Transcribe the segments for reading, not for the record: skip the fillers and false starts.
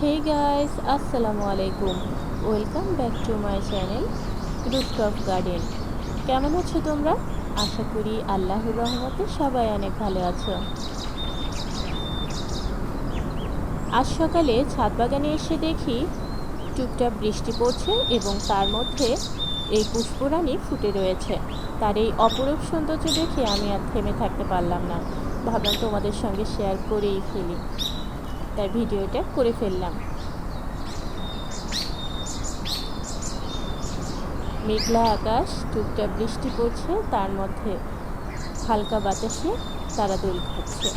Hey guys, Assalamu alaikum. Welcome back to my channel rooftop garden. কেমন আছো তোমরা? আশা করি আল্লাহর রহমতে সবাই অনেক ভালো আছো। আজ সকালে ছাদ বাগানে এসে দেখি টুপটাপ বৃষ্টি পড়ছে এবং তার মধ্যে এই পুষ্পরানী ফুটে রয়েছে। তার এই অপরূপ সৌন্দর্য দেখে আমি আর থেমে থাকতে পারলাম না। ভাবলাম তোমাদের সঙ্গে শেয়ার করেই ফেলি, তাই ভিডিওটা করে ফেললাম। মেঘলা আকাশ, টুকটাক বৃষ্টি পড়ছে, তার মধ্যে হালকা বাতাসে তারা দোল খাচ্ছে।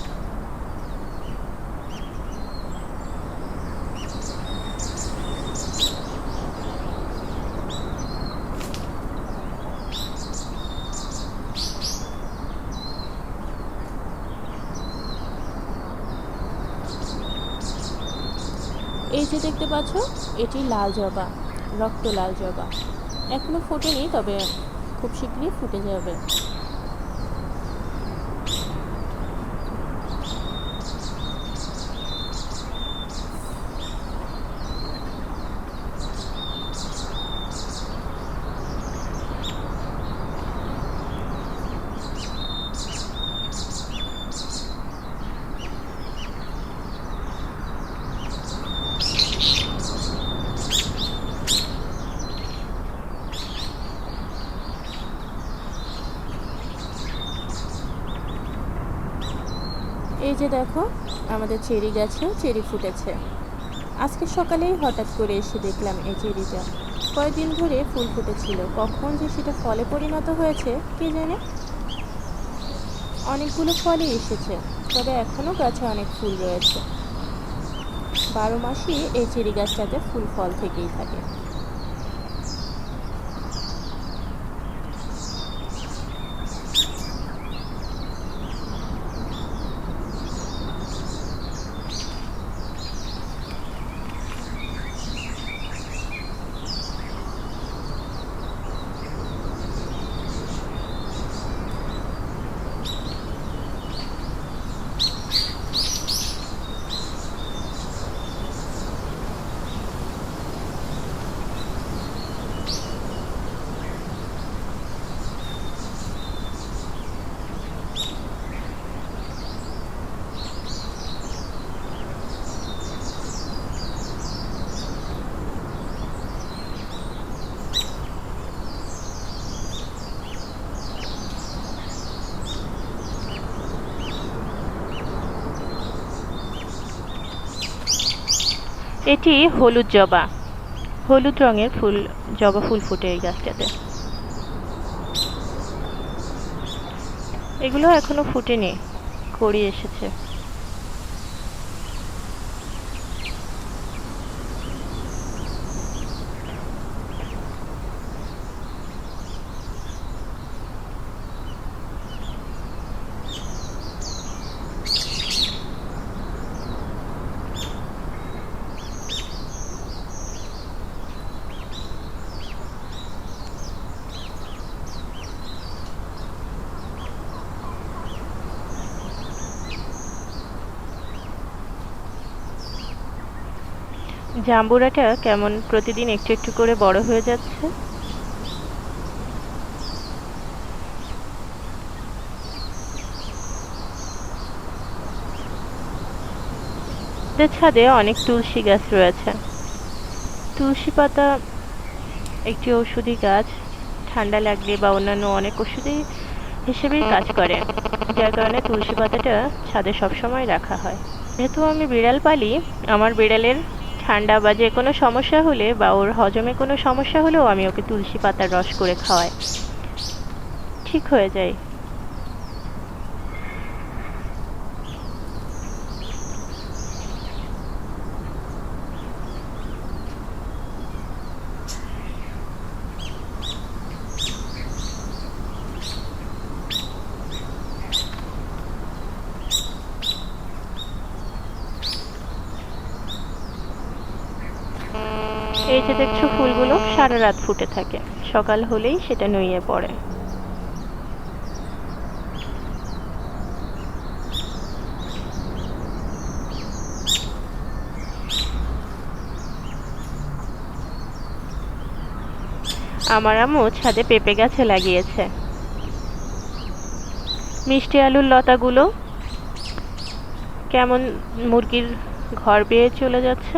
এই যে দেখতে পাচ্ছ, এটি লাল জবা, রক্ত লাল জবা। এখনো ফোটেনি, তবে খুব শীঘ্রই ফুটে যাবে। এই যে দেখো, আমাদের চেরি গাছেও চেরি ফুটেছে। আজকে সকালেই হঠাৎ করে এসে দেখলাম এই চেরিটা। কয়েকদিন ধরে ফুল ফুটেছিল, কখন যে সেটা ফলে পরিণত হয়েছে কে জানে। অনেকগুলো ফলই এসেছে, তবে এখনও গাছে অনেক ফুল রয়েছে। 12 মাসই এই চেরি গাছটাতে ফুল ফল থেকেই থাকে। এটি হলুদ জবা, হলুদ রঙের ফুল, জবা ফুল ফুটে এই গাছটাতে। এগুলো এখনো ফুটেনি, কড়ি এসেছে। জাম্বুরাটা কেমন প্রতিদিন একটু একটু করে বড় হয়ে যাচ্ছে। ছাদে অনেক তুলসী গাছ রয়েছে। তুলসী পাতা একটি ঔষধি গাছ, ঠান্ডা লাগলে বা অন্যান্য অনেক ওষুধি হিসেবেই কাজ করে, যার কারণে তুলসী পাতাটা ছাদে সবসময় রাখা হয়। যেহেতু আমি বিড়াল পালি, আমার বিড়ালের ঠান্ডা বা যে কোনো সমস্যা হলে বা ওর হজমে কোনো সমস্যা হলেও আমি ওকে তুলসী পাতার রস করে খাওয়াই, ঠিক হয়ে যায়। এই যে দেখছো, ফুলগুলো সারা রাত ফুটে থাকে, সকাল হলেই সেটা নুয়ে পড়ে। আমার আম্মু ছাদে পেঁপে গাছে লাগিয়েছে। মিষ্টি আলুর লতাগুলো কেমন মুরগির ঘর বেয়ে চলে যাচ্ছে।